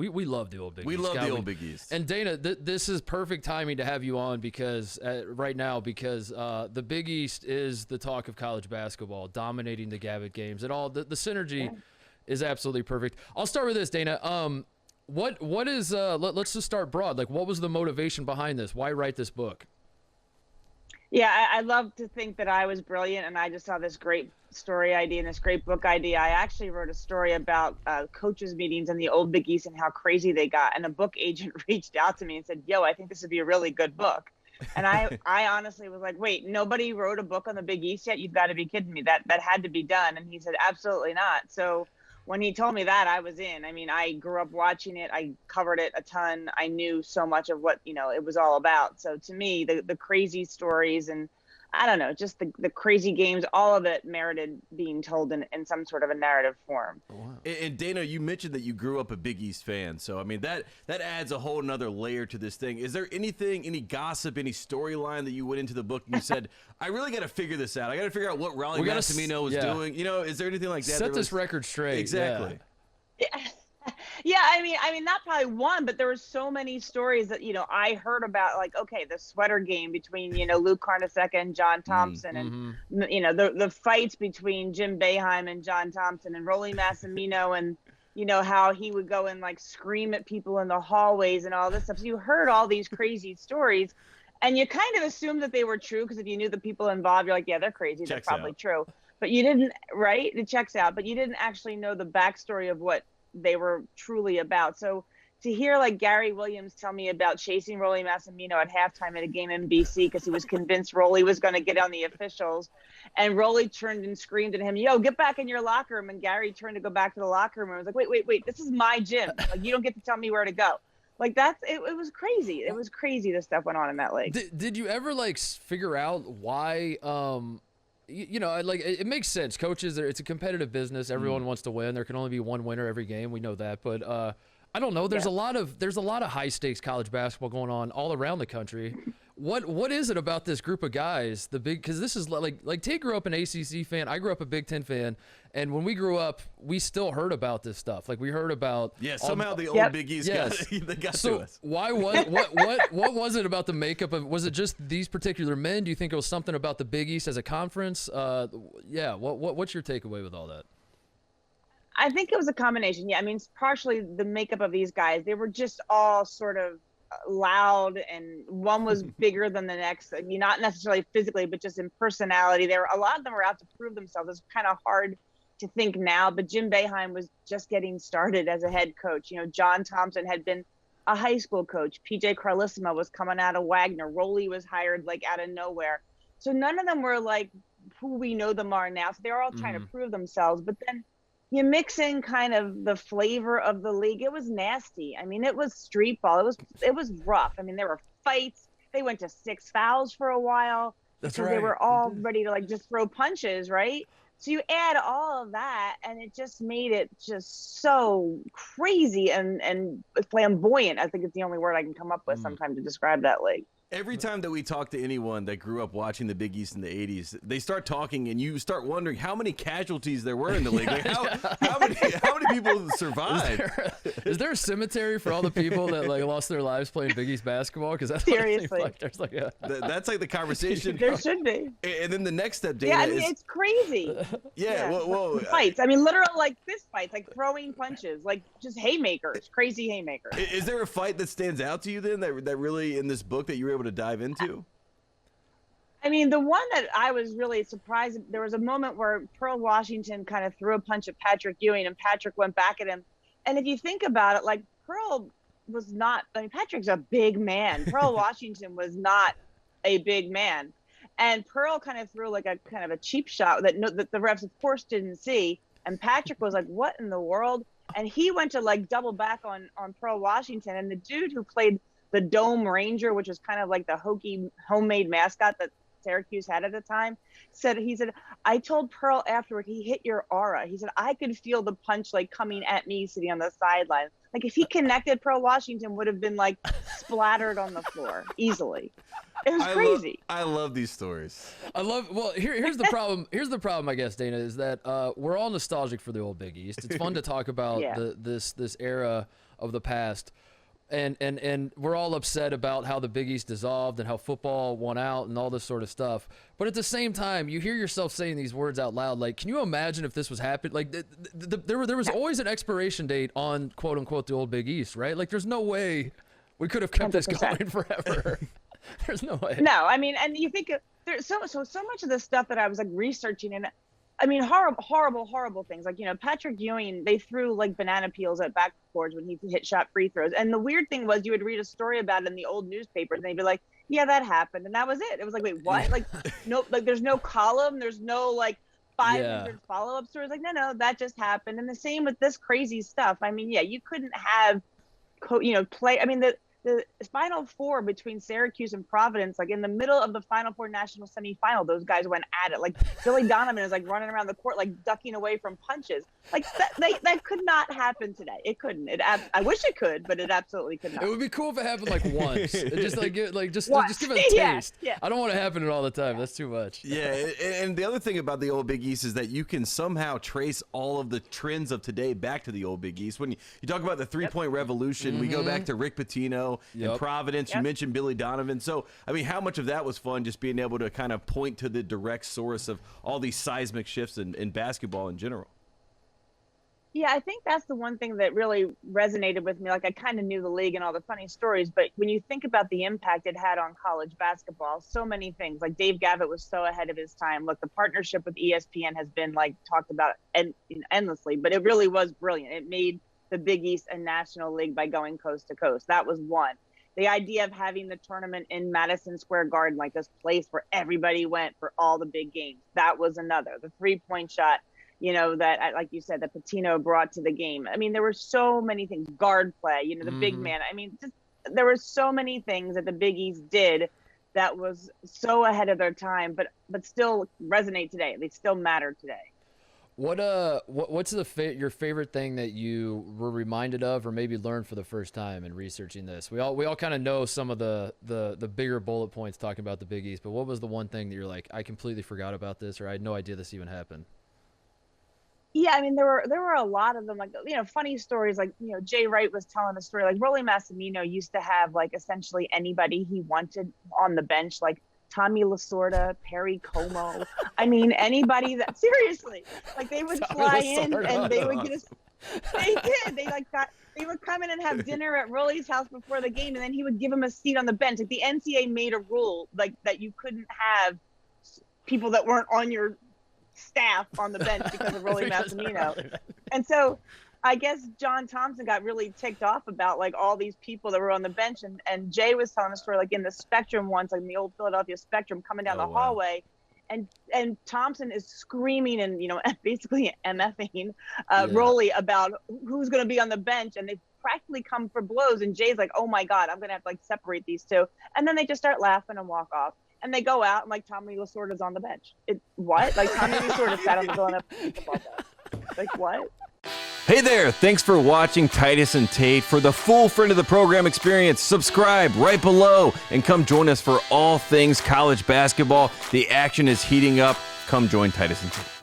We love the old Big East. We love the old Big East. And Dana, this is perfect timing to have you on because right now the Big East is the talk of college basketball, dominating the Gavitt games and all. The synergy is absolutely perfect. I'll start with this, Dana. What is let's just start broad. Like, what was the motivation behind this? Why write this book? Yeah, I love to think that I was brilliant and I just saw this great story idea and this great book idea. I actually wrote a story about coaches meetings in the old Big East and how crazy they got. And a book agent reached out to me and said, yo, I think this would be a really good book. And I honestly was like, wait, nobody wrote a book on the Big East yet? You've got to be kidding me. That had to be done. And he said, absolutely not. So when he told me that, I was in. I mean, I grew up watching it. I covered it a ton. I knew so much of what, it was all about. So to me, the crazy stories and I don't know, just the crazy games, all of it merited being told in some sort of a narrative form. Wow. And Dana, you mentioned that you grew up a Big East fan. So, I mean, that adds a whole nother layer to this thing. Is there anything, any gossip, any storyline that you went into the book and you said, I really got to figure this out. I got to figure out what Raleigh Massimino was doing. Is there anything like that? Set this record straight. Exactly. Yeah. Yeah, I mean, not probably one, but there were so many stories that, I heard about, like, okay, the sweater game between, Luke Carnesecca and John Thompson and, the fights between Jim Boeheim and John Thompson and Rollie Massimino and, how he would go and, like, scream at people in the hallways and all this stuff. So you heard all these crazy stories and you kind of assumed that they were true because if you knew the people involved, you're like, yeah, they're crazy. They're probably true. But you didn't, right? It checks out. But you didn't actually know the backstory of what they were truly about. So to hear like Gary Williams tell me about chasing Rollie Massimino at halftime at a game in BC because he was convinced Rollie was going to get on the officials, and Rollie turned and screamed at him, "Yo, get back in your locker room!" And Gary turned to go back to the locker room and was like, "Wait, this is my gym. Like you don't get to tell me where to go." Like it was crazy. It was crazy the stuff went on in that league. Did you ever like figure out why? Like it makes sense. Coaches, it's a competitive business. Everyone wants to win. There can only be one winner every game. We know that. But I don't know. There's a lot of high stakes college basketball going on all around the country. What is it about this group of guys? Because this is like Tate grew up an ACC fan. I grew up a Big Ten fan. And when we grew up, we still heard about this stuff. Like we heard about somehow the old Big East got to us. Why what was it about the makeup of? Was it just these particular men? Do you think it was something about the Big East as a conference? What's your takeaway with all that? I think it was a combination. Yeah, I mean, partially the makeup of these guys. They were just all sort of loud, and one was bigger than the next. I mean, not necessarily physically, but just in personality. A lot of them were out to prove themselves. It's kind of hard to think now, but Jim Boeheim was just getting started as a head coach. John Thompson had been a high school coach. PJ Carlissimo was coming out of Wagner. Rollie was hired like out of nowhere. So none of them were like who we know them are now. So they were all trying to prove themselves. But then you mix in kind of the flavor of the league. It was nasty. I mean, it was street ball. It was rough. I mean, there were fights. They went to 6 fouls for a while. That's because right. They were all ready to like just throw punches, right? So you add all of that, and it just made it just so crazy and flamboyant. I think it's the only word I can come up with sometime to describe that league. Every time that we talk to anyone that grew up watching the Big East in the 80s, they start talking and you start wondering how many casualties there were in the league. Like how many people survived? Is there a cemetery for all the people that like lost their lives playing Big East basketball? Because that's seriously like there's like that's like the conversation. There should be. And then the next step, Dana, I mean, it's crazy. Whoa. Fights. I mean, literal like fist fights, like throwing punches, like just haymakers, crazy haymakers. Is there a fight that stands out to you then that really in this book that you were able to dive into? I mean, the one that I was really surprised, there was a moment where Pearl Washington kind of threw a punch at Patrick Ewing and Patrick went back at him. And if you think about it, like Pearl was not, I mean, Patrick's a big man. Pearl Washington was not a big man. And Pearl kind of threw like a kind of a cheap shot that the refs of course didn't see. And Patrick was like, what in the world? And he went to like double back on Pearl Washington. And the dude who played the Dome Ranger, which was kind of like the hokey homemade mascot that Syracuse had at the time, he said, I told Pearl afterward, he hit your aura. He said, I could feel the punch like coming at me sitting on the sideline. Like if he connected, Pearl Washington would have been like splattered on the floor easily. It was crazy. I love these stories. Here's the problem. Here's the problem, I guess, Dana, is that we're all nostalgic for the old Big East. It's fun to talk about this era of the past. And we're all upset about how the Big East dissolved and how football won out and all this sort of stuff. But at the same time, you hear yourself saying these words out loud. Like, can you imagine if this was happening? Like, there was always an expiration date on, quote unquote, the old Big East, right? Like, there's no way we could have kept 100%. This going forever. There's no way. No, I mean, and you think there's so much of the stuff that I was like researching, and I mean, horrible things. Like, Patrick Ewing, they threw like banana peels at backboards when he hit shot free throws. And the weird thing was, you would read a story about it in the old newspapers and they'd be like, yeah, that happened. And that was it. It was like, wait, what? Yeah. Like, no, like there's no column. There's no like 500 follow-up stories. Like, no, that just happened. And the same with this crazy stuff. I mean, yeah, you couldn't have, play. I mean, the Final Four between Syracuse and Providence, like in the middle of the Final Four national semifinal, those guys went at it. Like Billy Donovan is like running around the court, like ducking away from punches. Like that could not happen today. It couldn't. I wish it could, but it absolutely could not. It would be cool if it happened like once. Just give it a taste. Yeah. I don't want to happen all the time. That's too much. Yeah, and the other thing about the old Big East is that you can somehow trace all of the trends of today back to the old Big East. When you talk about the three-point revolution, we go back to Rick Pitino in Providence. You mentioned Billy Donovan. So, I mean, how much of that was fun, just being able to kind of point to the direct source of all these seismic shifts in basketball in general? Yeah, I think that's the one thing that really resonated with me. Like, I kind of knew the league and all the funny stories, but when you think about the impact it had on college basketball, so many things. Like, Dave Gavitt was so ahead of his time. Look, the partnership with ESPN has been like talked about endlessly, but it really was brilliant. It made the Big East a national league by going coast to coast. That was one. The idea of having the tournament in Madison Square Garden, like this place where everybody went for all the big games, that was another. The three-point shot, that, like you said, that Pitino brought to the game. I mean, there were so many things. Guard play, the big man. I mean, there were so many things that the Big East did that was so ahead of their time, but still resonate today. They still matter today. What's your favorite thing that you were reminded of or maybe learned for the first time in researching this? We all kind of know some of the bigger bullet points talking about the Big East, but what was the one thing that you're like, I completely forgot about this, or I had no idea this even happened? Yeah, I mean, there were a lot of them, like, funny stories. Like, Jay Wright was telling a story, like Rolly Massimino used to have like essentially anybody he wanted on the bench, like Tommy Lasorda, Perry Como. I mean, anybody that, seriously, like they would fly in and they would get they did. They would come in and have dinner at Rolly's house before the game, and then he would give him a seat on the bench. Like the NCAA made a rule like that you couldn't have people that weren't on your staff on the bench because of Rolly Massimino. And so I guess John Thompson got really ticked off about like all these people that were on the bench, and Jay was telling a story like in the Spectrum once, like in the old Philadelphia Spectrum, coming down the hallway, and Thompson is screaming and basically MFing Rolly about who's going to be on the bench, and they practically come for blows, and Jay's like, oh my God, I'm going to have to like separate these two, and then they just start laughing and walk off. And they go out and like Tommy Lasorda's on the bench. What? Like Tommy Lasorda sat on the football bench. Like what? Hey there, thanks for watching Titus and Tate. For the full friend of the program experience, subscribe right below and come join us for all things college basketball. The action is heating up. Come join Titus and Tate.